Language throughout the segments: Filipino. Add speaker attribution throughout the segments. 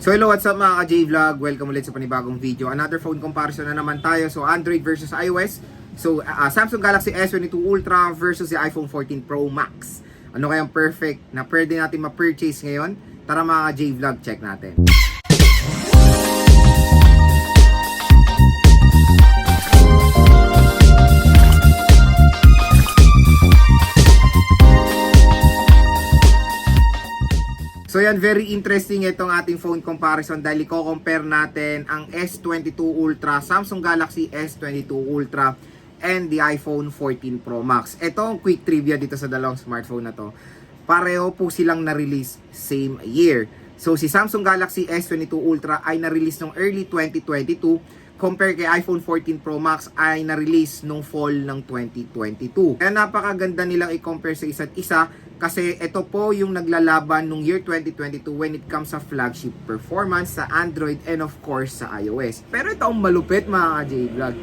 Speaker 1: So hello, what's up mga ka-J-Vlog? Welcome ulit sa panibagong video. Another phone comparison na naman tayo. So Android versus iOS. So Samsung Galaxy S22 Ultra versus the iPhone 14 Pro Max. Ano kayang perfect na pwede natin ma-purchase ngayon? Tara mga ka-J-Vlog, check natin. So yan, very interesting itong ating phone comparison dahil i-compare natin ang S22 Ultra, Samsung Galaxy S22 Ultra and the iPhone 14 Pro Max. Ito ang quick trivia dito sa dalawang smartphone na to. Pareho po silang na-release same year. So si Samsung Galaxy S22 Ultra ay na-release noong early 2022 compare kay iPhone 14 Pro Max ay na-release nung fall ng 2022. Kaya napakaganda nilang i-compare sa isa't isa kasi ito po yung naglalaban nung year 2022 when it comes sa flagship performance sa Android and of course sa iOS. Pero ito ang malupit mga ka-J-Vlog.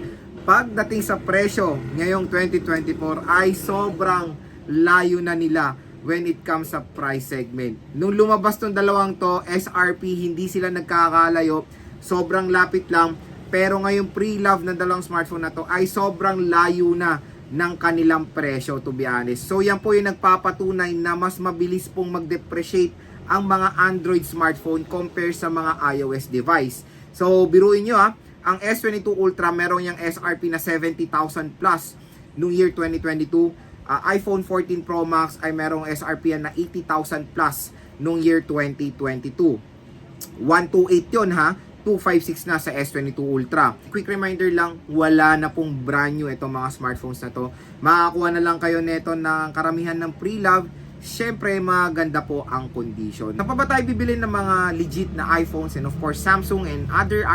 Speaker 1: Pagdating sa presyo ngayong 2024 ay sobrang layo na nila when it comes sa price segment. Nung lumabas tong dalawang to, SRP hindi sila nagkakalayo, sobrang lapit lang. Pero ngayong pre-love ng dalawang smartphone na to ay sobrang layo na ng kanilang presyo, to be honest. So yan po yung nagpapatunay na mas mabilis pong mag-depreciate ang mga Android smartphone compare sa mga iOS device. So biruin nyo ang S22 Ultra meron yung SRP na 70,000 plus noong year 2022. iPhone 14 Pro Max ay merong SRP na 80,000 plus noong year 2022. 128 yun 256 na sa S22 Ultra. Quick reminder lang, wala na pong brand new itong mga smartphones na to. Makakuha na lang kayo neto ng karamihan ng pre-love. Syempre, maganda po ang condition. Saan pa ba tayo bibili ng mga legit na iPhones and of course Samsung and other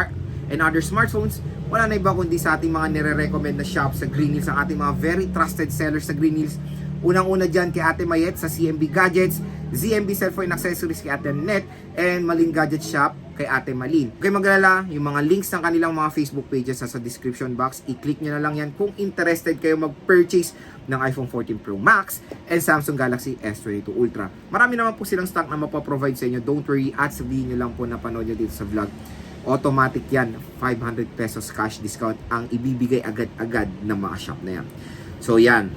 Speaker 1: smartphones? Wala na iba kundi sa ating mga nire-recommend na shop sa Green Hills, ang ating mga very trusted sellers sa Green Hills. Unang-una dyan kay Ate Mayet sa CMB Gadgets, ZMB Cellphone Accessories kay Ate Net, and Malin Gadget Shop kay Ate Malin. Huwag kayong mag-alala, yung mga links ng kanilang mga Facebook pages sa description box, i-click nyo na lang yan kung interested kayo mag-purchase ng iPhone 14 Pro Max and Samsung Galaxy S22 Ultra. Marami naman po silang stock na mapaprovide sa inyo. Don't worry, at sabihin nyo lang po na panood nyo dito sa vlog. Automatic yan, 500 pesos cash discount ang ibibigay agad-agad ng mga shop na yan. So yan,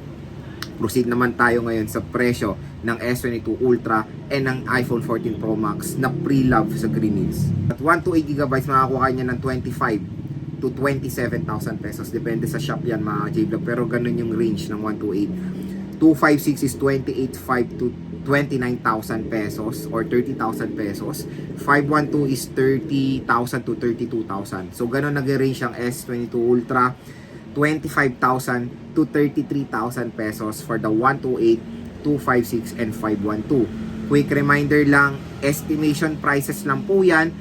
Speaker 1: proceed naman tayo ngayon sa presyo ng S22 Ultra and ng iPhone 14 Pro Max na pre-love sa Green Hills. At 128GB makakuha niya ng 25 to 27,000 pesos. Depende sa shop yan mga J-Vlog. Pero ganun yung range ng 128. 256 is 28,500 to 29,000 pesos or 30,000 pesos. 512 is 30,000 to 32,000. So ganun nag-range ang S22 Ultra. 25,000 to 33,000 pesos for the 128, 256, and 512. Quick reminder lang, estimation prices lang po yan.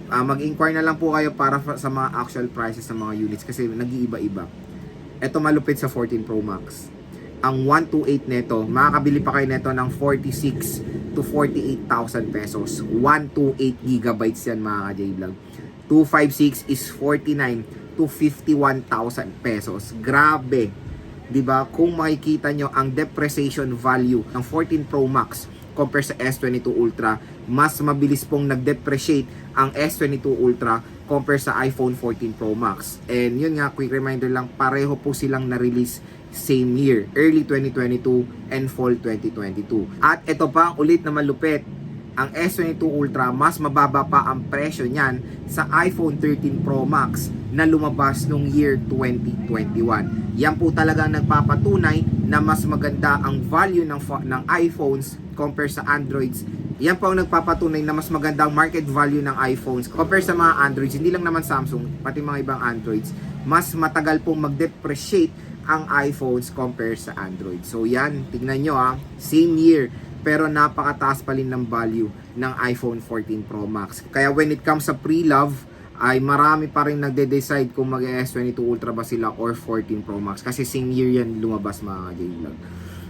Speaker 1: Mag-inquire na lang po kayo para sa mga actual prices ng mga units kasi nag-iiba-iba. Ito malupit sa 14 Pro Max. Ang 128 neto, makakabili pa kayo neto ng 46 to 48,000 pesos. 128 gigabytes yan mga ka-J-Vlog. 256 is 49 to 51,000 pesos. Grabe. 'Di ba? Kung makikita nyo ang depreciation value ng 14 Pro Max compare sa S22 Ultra, mas mabilis pong nag-depreciate ang S22 Ultra compare sa iPhone 14 Pro Max. And yun nga, quick reminder lang, pareho po silang na-release same year, early 2022 and fall 2022. At ito pa ulit na malupit, ang S22 Ultra, mas mababa pa ang presyo niyan sa iPhone 13 Pro Max na lumabas noong year 2021. Yan po talagang nagpapatunay na mas maganda ang value ng iPhones compare sa Androids. Yan po ang nagpapatunay na mas maganda ang market value ng iPhones compare sa mga Androids. Hindi lang naman Samsung, pati mga ibang Androids. Mas matagal pong mag-depreciate ang iPhones compare sa Android. So yan, tignan nyo same year. Pero napakataas pa rin ng value ng iPhone 14 Pro Max. Kaya when it comes sa pre-love, ay marami pa rin nagde-decide kung mag-S22 Ultra ba sila or 14 Pro Max. Kasi same year yan lumabas mga J-Vlog.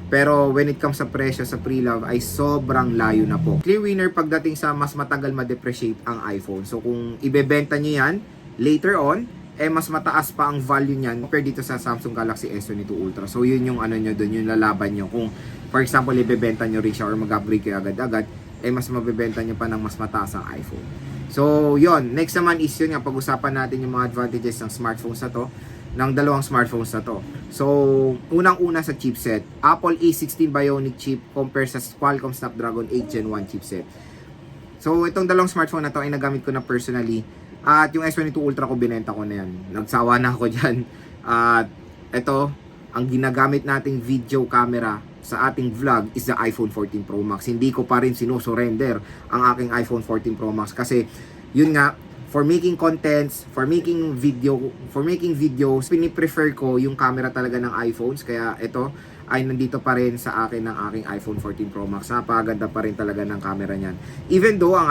Speaker 1: Pero when it comes sa presyo sa pre-love ay sobrang layo na po. Clear winner pagdating sa mas matagal ma-depreciate ang iPhone. So kung ibebenta nyo yan later on, mas mataas pa ang value niyan compared dito sa Samsung Galaxy S22 Ultra. So yun yung ano nyo doon, yung lalaban nyo. Kung for example ibebenta nyo rin siya or mag-upgrade kayo agad-agad, mas mabebenta nyo pa ng mas mataas ang iPhone. So, yon. Next naman is yun nga, pag-usapan natin yung mga advantages ng smartphones na to, ng dalawang smartphones na to. So, unang-una sa chipset, Apple A16 Bionic chip compare sa Qualcomm Snapdragon 8 Gen 1 chipset. So, itong dalawang smartphone na to ay nagamit ko na personally. At yung S22 Ultra ko, binenta ko na yan. Nagsawa na ako dyan. At ito, ang ginagamit nating video camera sa ating vlog is the iPhone 14 Pro Max. Hindi ko pa rin sinusurrender ang aking iPhone 14 Pro Max kasi yun nga, for making contents, for making videos, piniprefer ko yung camera talaga ng iPhones. Kaya ito ay nandito pa rin sa akin ng aking iPhone 14 Pro Max. Napakaganda pa rin talaga ng camera niyan. Even though ang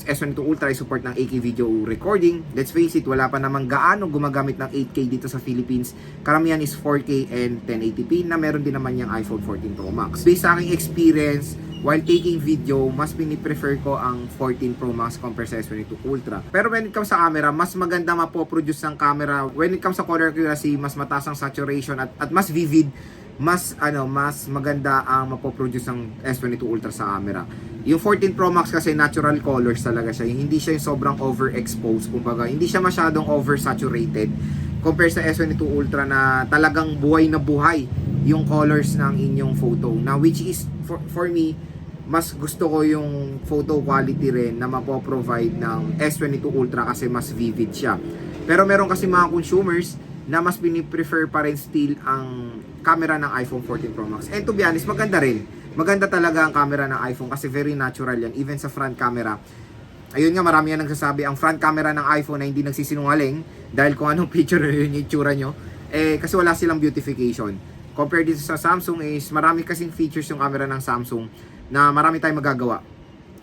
Speaker 1: S22 Ultra ay support ng 8K video recording, let's face it, wala pa namang gaano gumagamit ng 8K dito sa Philippines. Karamihan is 4K and 1080p na meron din naman yung iPhone 14 Pro Max. Based sa aking experience, while taking video, mas piniprefer ko ang 14 Pro Max compare sa S22 Ultra. Pero when it comes sa camera, mas maganda mapoproduce ng camera. When it comes sa color accuracy, mas mataas ang saturation at mas vivid, mas maganda ang mapoproduce ng S22 Ultra sa camera. Yung 14 Pro Max kasi natural colors talaga siya. Hindi siya yung sobrang overexposed, kumbaga. Hindi siya masyadong oversaturated compare sa S22 Ultra na talagang buhay na buhay yung colors ng inyong photo. Now, which is, for me, mas gusto ko yung photo quality rin na mapoprovide ng S22 Ultra kasi mas vivid siya. Pero meron kasi mga consumers na mas piniprefer pa rin still ang camera ng iPhone 14 Pro Max. And to be honest, maganda rin. Maganda talaga ang camera ng iPhone kasi very natural yan. Even sa front camera. Ayun nga, marami yan nagsasabi, ang front camera ng iPhone ay hindi nagsisinungaling dahil kung anong picture yun yung itsura nyo. Kasi wala silang beautification. Compared dito sa Samsung is marami kasing features yung camera ng Samsung na marami tayong magagawa.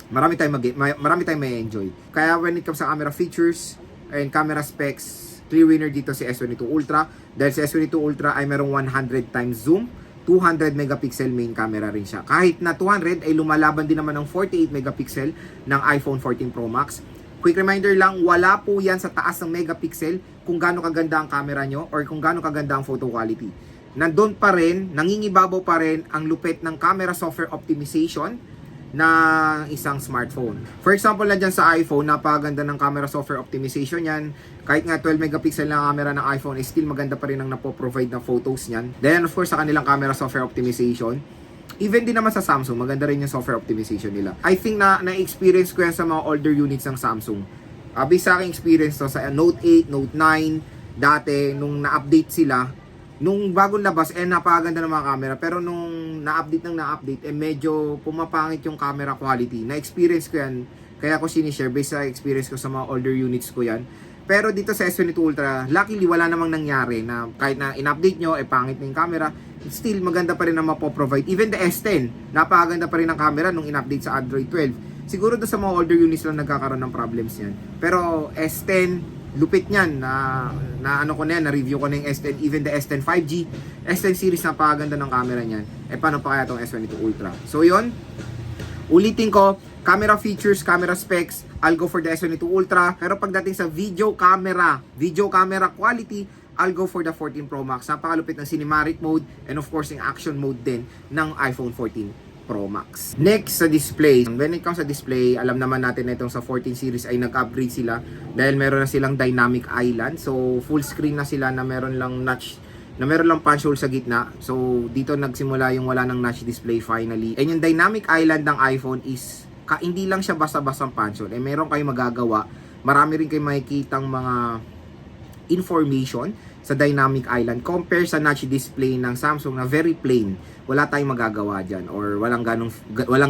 Speaker 1: Marami tayong may enjoy. Kaya when it comes sa camera features and camera specs, clear winner dito si S22 Ultra dahil si S22 Ultra ay merong 100 times zoom, 200 megapixel main camera rin siya. Kahit na 200 ay lumalaban din naman ng 48 megapixel ng iPhone 14 Pro Max. Quick reminder lang, wala po yan sa taas ng megapixel kung gaano kaganda ang camera nyo or kung gaano kaganda ang photo quality. Nandun pa rin, nangingibabaw pa rin ang lupit ng camera software optimization na isang smartphone. For example, na dyan sa iPhone, napakaganda ng camera software optimization yan. Kahit nga 12 megapixel na camera ng iPhone, is still maganda pa rin ang napoprovide ng photos niyan. Then, of course, sa kanilang camera software optimization, even din naman sa Samsung, maganda rin yung software optimization nila. I think na-experience ko yan sa mga older units ng Samsung. Based sa aking experience to, sa Note 8, Note 9, dati, nung na-update sila, nung bagong labas, napakaganda ng mga camera. Pero nung na-update, medyo pumapangit yung camera quality. Na-experience ko yan, kaya ko sinishare based sa experience ko sa mga older units ko yan. Pero dito sa S22 Ultra, luckily wala namang nangyari na kahit na in-update nyo, pangit na yung camera, still maganda pa rin na mapoprovide. Even the S10, napakaganda pa rin ang camera nung in-update sa Android 12. Siguro doon sa mga older units lang nagkakaroon ng problems yan. Pero S10, lupit niyan na-review ko na yung S10, even the S10 5G, S10 series, napakaganda ng camera niyan. Paano pa kaya tong S22 Ultra? So yon, ulitin ko, camera features, camera specs, I'll go for the S22 Ultra. Pero pagdating sa video camera quality, I'll go for the 14 Pro Max. Napakalupit ng cinematic mode and of course yung action mode din ng iPhone 14 Pro Max. Next sa display. When it comes sa display, alam naman natin na itong sa 14 series ay nag-upgrade sila dahil meron na silang dynamic island. So full screen na sila na meron lang punch hole sa gitna. So dito nagsimula yung wala ng notch display finally. And yung dynamic island ng iPhone is hindi lang siya basta-bastang punch hole. Meron kayong magagawa. Marami rin kayong makikitang mga information sa dynamic island compare sa notch display ng Samsung na very plain. Wala tayong magagawa dyan or walang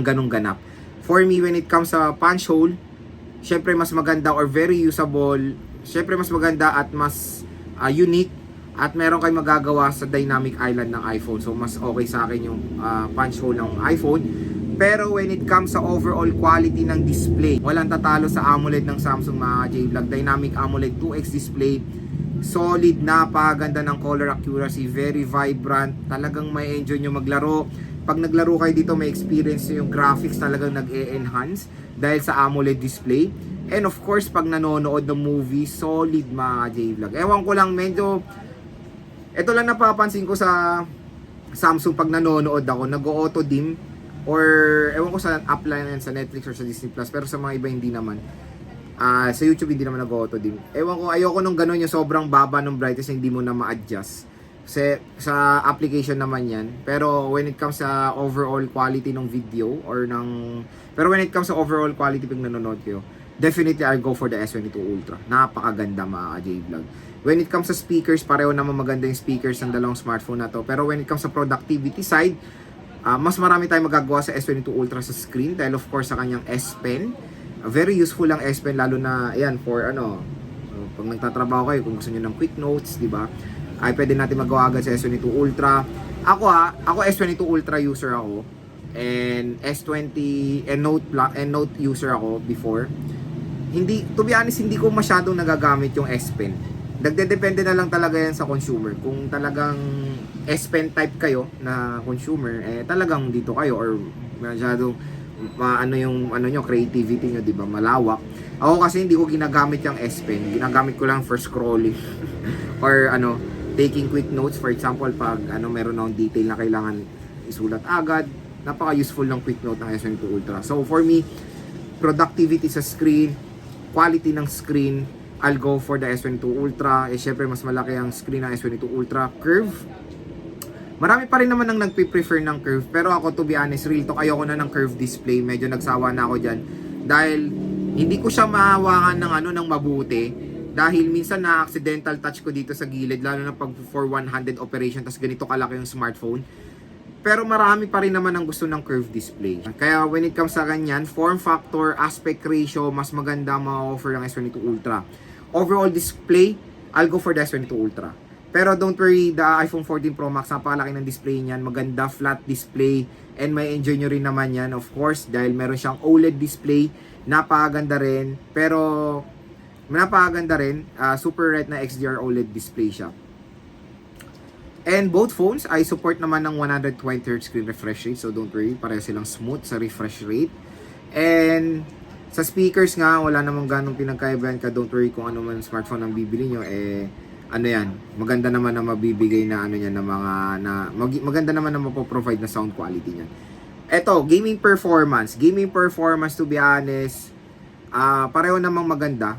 Speaker 1: ganong ganap. For me, when it comes sa punch hole, syempre mas maganda or very usable, syempre mas maganda at mas unique at meron kayong magagawa sa dynamic island ng iPhone. So mas okay sa akin yung punch hole ng iPhone. Pero when it comes sa overall quality ng display, walang tatalo sa AMOLED ng Samsung mga J-Vlog. Dynamic AMOLED 2X display, solid, napakaganda ng color accuracy, very vibrant, talagang may enjoy nyo maglaro. Pag naglaro kayo dito, may experience nyo yung graphics talagang nag-e-enhance dahil sa AMOLED display. And of course, pag nanonood ng movie, solid mga J-Vlog. Ewan ko lang, medyo ito lang napapansin ko sa Samsung pag nanonood ako, nag-auto dim or ewan ko sa app lang yan, sa Netflix or sa Disney Plus, pero sa mga iba hindi naman. Sa YouTube hindi naman nag-auto dim. Ewan ko, ayoko nung ganun yung sobrang baba ng brightness na hindi mo na ma-adjust. Kasi sa application naman yan. Pero when it comes sa overall quality ng video pero when it comes sa overall quality pag nanonood kayo, definitely I'll go for the S22 Ultra. Napakaganda mga J-Vlog. When it comes sa speakers, pareho naman maganda yung speakers ng dalawang smartphone na to. Pero when it comes sa productivity side, mas marami tayong magagawa sa S22 Ultra sa screen dahil of course sa kanyang S Pen. Very useful ang S Pen lalo na ayan for pag nagtatrabaho kayo kung gusto niyo ng quick notes, di ba? Ay pwede natin magawa agad sa S22 Ultra. Ako S22 Ultra user ako and S20 and Note user ako before. To be honest, hindi ko masyadong nagagamit yung S Pen. Nagdedepende na lang talaga yan sa consumer. Kung talagang S Pen type kayo na consumer, talagang dito kayo or masyadong yung creativity nyo, di ba? Malawak. Ako kasi hindi ko ginagamit yung S Pen. Ginagamit ko lang for scrolling or taking quick notes. For example, pag meron akong detail na kailangan isulat agad, napaka-useful ng quick note ng S22 Ultra. So for me, productivity sa screen, quality ng screen, I'll go for the S22 Ultra. Syempre mas malaki ang screen ng S22 Ultra. Curve, marami pa rin naman ang nagpe-prefer ng curve. Pero ako, to be honest, real talk, ayoko na ng curve display. Medyo nagsawa na ako dyan. Dahil hindi ko siya mahawakan ng mabuti. Dahil minsan na accidental touch ko dito sa gilid, lalo na pag for one-handed operation, tas ganito kalaki yung smartphone. Pero marami pa rin naman ang gusto ng curved display. Kaya when it comes sa ganyan, form factor, aspect ratio, mas maganda ma-offer ng S22 Ultra. Overall display, I'll go for the S22 Ultra. Pero don't worry, the iPhone 14 Pro Max, napakalaki ng display niyan. Maganda, flat display, and may enjoy nyo rin naman yan, of course, dahil meron siyang OLED display. Napakaganda rin. Pero napakaganda rin. Super Retina XDR OLED display siya. And both phones ay support naman ng 120Hz screen refresh rate. So don't worry, pareho silang smooth sa refresh rate. And sa speakers nga, wala namang ganong pinagkaibahan ka. Don't worry kung ano man smartphone ang bibili nyo. Maganda naman na mabibigay na maganda naman na mapoprovide na sound quality niyan. Eto, gaming performance. Gaming performance, to be honest, pareho namang maganda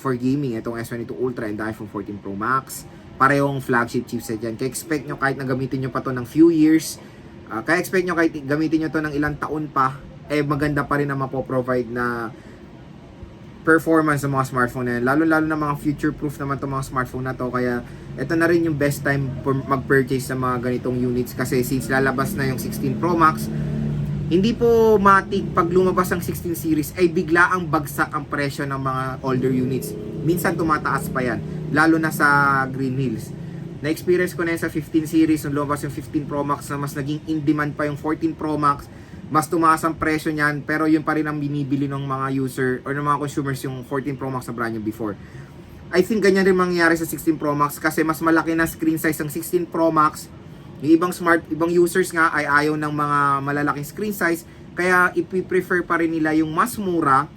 Speaker 1: for gaming. Itong S22 Ultra and the iPhone 14 Pro Max. Parehong flagship chipset yan. Kaya expect nyo kahit na gamitin nyo pa to ng few years, kaya expect nyo kahit gamitin nyo to ng ilang taon pa, maganda pa rin na mapoprovide na performance ng mga smartphone na yan. Lalo na mga future-proof naman itong mga smartphone na to. Kaya ito na rin yung best time for mag-purchase ng mga ganitong units. Kasi since lalabas na yung 16 Pro Max, hindi po matik pag lumabas ang 16 series ay bigla ang bagsak ang presyo ng mga older units. Minsan tumataas pa yan, lalo na sa Green Hills. Na-experience ko na yan sa 15 series nung lumabas yung 15 Pro Max na mas naging in-demand pa yung 14 Pro Max. Mas tumaas ang presyo niyan, pero yun pa rin ang binibili ng mga user or ng mga consumers yung 14 Pro Max na brand new before. I think ganyan rin mangyayari sa 16 Pro Max kasi mas malaki na screen size ng 16 Pro Max. Yung ibang users nga ay ayaw ng mga malalaking screen size, kaya ipi-prefer pa rin nila yung mas mura,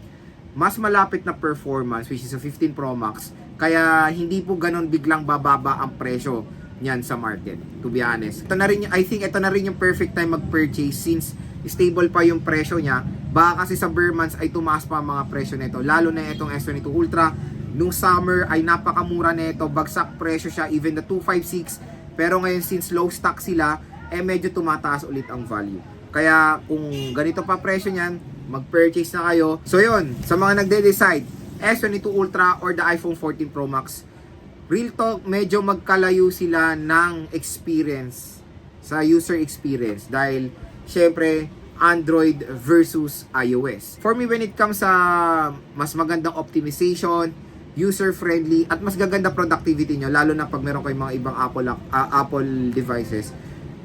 Speaker 1: mas malapit na performance, which is a 15 Pro Max. Kaya hindi po ganun biglang bababa ang presyo niyan sa market, to be honest. I think ito na rin yung perfect time mag-purchase since stable pa yung presyo niya. Baka kasi sa bare months ay tumaas pa ang mga presyo nito, lalo na itong S22 Ultra. Nung summer ay napakamura nito, bagsak presyo siya, even the 256. Pero ngayon since low stock sila, medyo tumataas ulit ang value. Kaya kung ganito pa presyo niyan, mag-purchase na kayo. So yun, sa mga nagde-decide, S22 Ultra or the iPhone 14 Pro Max, real talk, medyo magkalayo sila ng experience, sa user experience. Dahil, syempre, Android versus iOS. For me, when it comes sa mas magandang optimization, user-friendly, at mas gaganda productivity nyo, lalo na pag meron kayong mga ibang Apple devices,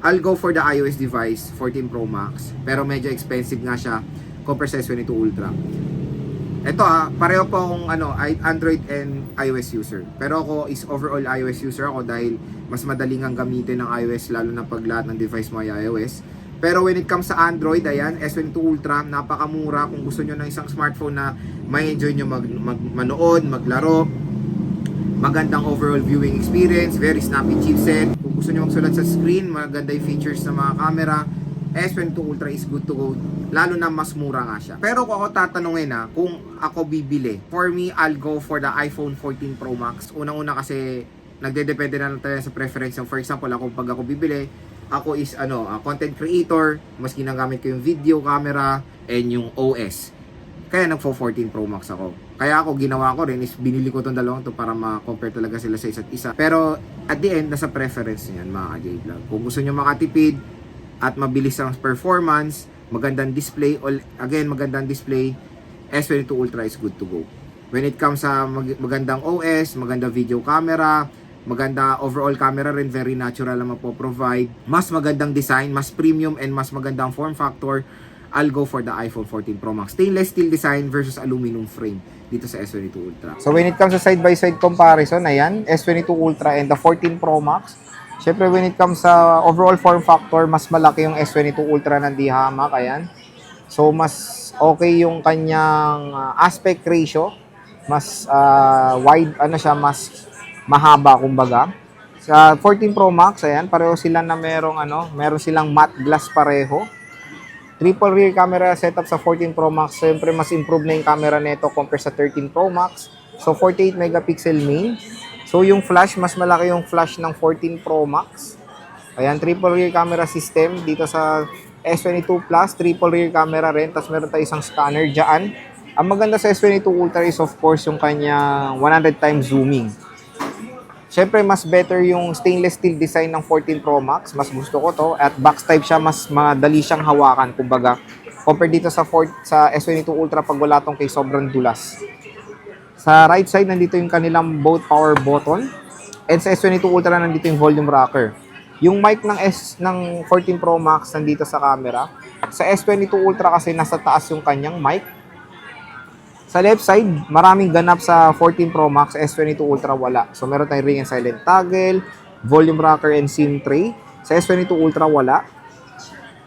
Speaker 1: I'll go for the iOS device, 14 Pro Max. Pero medyo expensive nga siya compared sa S22 Ultra. Ito pareho po akong Android and iOS user. Pero ako is overall iOS user ako dahil mas madaling ang gamitin ng iOS lalo na pag lahat ng device mo ay iOS. Pero when it comes sa Android, ayan, S22 Ultra, napakamura kung gusto nyo ng isang smartphone na may enjoy nyo manood, maglaro, magandang overall viewing experience, very snappy chipset. Kung gusto nyo magsulat sa screen, maganda yung features ng mga camera, S22 Ultra is good to go, lalo na mas mura nga siya. Pero kung ako tatanungin kung ako bibili, for me, I'll go for the iPhone 14 Pro Max. Unang-una kasi, nagdedepende na lang tayo sa preference. For example, pag ako bibili, ako is content creator, mas ginagamit ko yung video camera and yung OS. Kaya nagfo 14 Pro Max ako. Kaya ako ginawa ko rin is binili ko tong dalawang to para ma-compare talaga sila sa isa't isa. Pero at the end, nasa preference niyan mga ka-J-Vlog. Kung gusto niyo makatipid at mabilis ang performance, magandang display, magandang display, S22 Ultra is good to go. When it comes sa magandang OS, magandang video camera, maganda overall camera rin, very natural na mapoprovide, mas magandang design, mas premium and mas magandang form factor, I'll go for the iPhone 14 Pro Max. Stainless steel design versus aluminum frame dito sa S22 Ultra. So when it comes sa side-by-side comparison, ayan, S22 Ultra and the 14 Pro Max. Syempre when it comes sa overall form factor, mas malaki yung S22 Ultra ng D-Hamac, ayan. So mas okay yung kanyang aspect ratio, mas wide, mas mahaba kumbaga. Sa 14 Pro Max, ayan, pareho sila na meron silang matte glass pareho. Triple rear camera setup sa 14 Pro Max. Siyempre, mas improve na yung camera nito compare sa 13 Pro Max. So, 48 megapixel main. So, yung flash, mas malaki yung flash ng 14 Pro Max. Ayan, triple rear camera system dito sa S22 Plus. Triple rear camera rin. Tapos, meron tayo isang scanner dyan. Ang maganda sa S22 Ultra is, of course, yung kanyang 100 times zooming. Siyempre, mas better yung stainless steel design ng 14 Pro Max. Mas gusto ko to. At box type siya, mas madali siyang hawakan. Kumbaga, compare dito sa S22 Ultra pag wala tong kay sobrang dulas. Sa right side, nandito yung kanilang both power button. And sa S22 Ultra, nandito yung volume rocker. Yung mic ng 14 Pro Max nandito sa camera. Sa S22 Ultra kasi nasa taas yung kanyang mic. Sa left side, maraming ganap sa 14 Pro Max, S22 Ultra wala. So meron tayong ring and silent toggle, volume rocker and SIM tray. Sa S22 Ultra wala.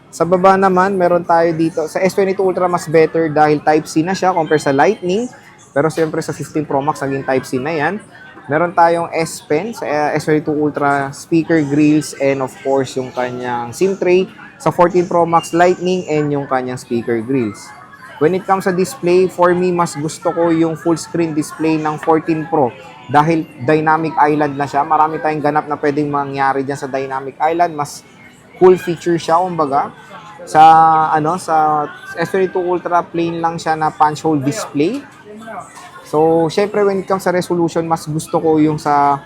Speaker 1: Sa baba naman, meron tayo dito. Sa S22 Ultra mas better dahil Type-C na siya compare sa Lightning. Pero siyempre sa 16 Pro Max, naging Type-C na yan. Meron tayong S Pen sa S22 Ultra, speaker grills, and of course yung kanyang SIM tray. Sa 14 Pro Max, Lightning and yung kanyang speaker grills. When it comes sa display, for me, mas gusto ko yung full screen display ng 14 Pro dahil Dynamic Island na siya. Marami tayong ganap na pwedeng mangyari dyan sa Dynamic Island. Mas cool feature siya, kumbaga. Sa S22 Ultra, plain lang siya na punch hole display. So, syempre, when it comes sa resolution, mas gusto ko yung sa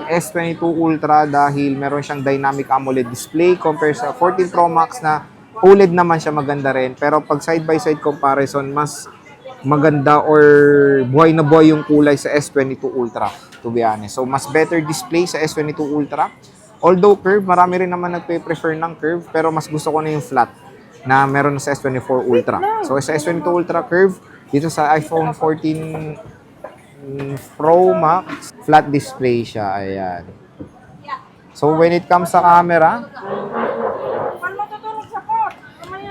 Speaker 1: S22 Ultra dahil meron siyang Dynamic AMOLED display compare sa 14 Pro Max na OLED naman siya, maganda rin. Pero pag side-by-side comparison, mas maganda or buhay na buhay yung kulay sa S22 Ultra, to be honest. So, mas better display sa S22 Ultra. Although curve, marami rin naman nagpe-prefer ng curve, pero mas gusto ko na yung flat na meron sa S24 Ultra. So, sa S22 Ultra curve, dito sa iPhone 14 Pro Max, flat display siya. Ayan. So, when it comes sa camera,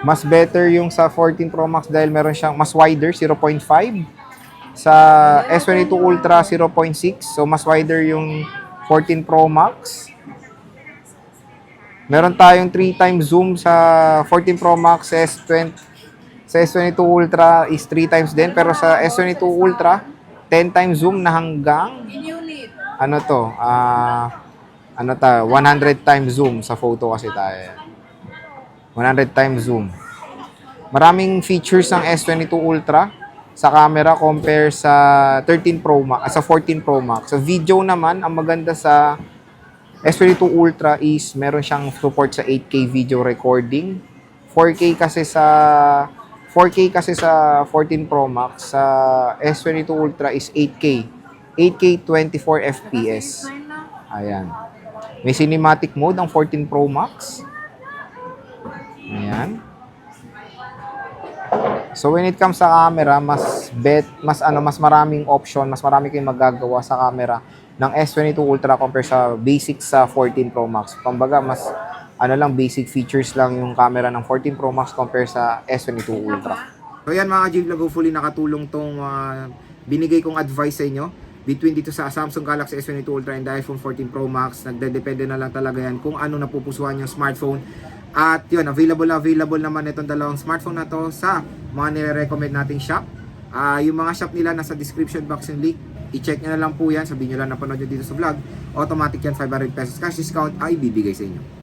Speaker 1: mas better yung sa 14 Pro Max dahil meron siyang mas wider, 0.5. Sa S22 Ultra, 0.6. So, mas wider yung 14 Pro Max. Meron tayong 3 times zoom sa 14 Pro Max. Sa S22 Ultra is 3 times din. Pero sa S22 Ultra, 10 times zoom na hanggang 100 times zoom sa photo kasi tayo. 100 times zoom. Maraming features ng S22 Ultra sa camera compare sa 13 Pro Max, sa 14 Pro Max. Sa video naman, ang maganda sa S22 Ultra is meron siyang support sa 8K video recording. 4K kasi sa 14 Pro Max, sa S22 Ultra is 8K. 8K 24 FPS. Ayan. May cinematic mode ang 14 Pro Max. Ayan. So when it comes sa camera, mas maraming option, mas marami kayong magagawa sa camera ng S22 Ultra compare sa basic sa 14 Pro Max. Kumbaga mas basic features lang yung camera ng 14 Pro Max compare sa S22 Ultra. So yan mga J-Vlog, hopefully nakatulong tong binigay kong advice sa inyo between dito sa Samsung Galaxy S22 Ultra and the iPhone 14 Pro Max. Nagdedepende na lang talaga yan kung ano napupusuan yung smartphone At yun, available naman itong dalawang smartphone na to sa mga nire-recommend nating shop. Yung mga shop nila nasa description box yung link. I-check nyo na lang po yan. Sabihin nyo lang napanood nyo dito sa vlog. Automatic yan, 500 pesos cash discount ay bibigay sa inyo.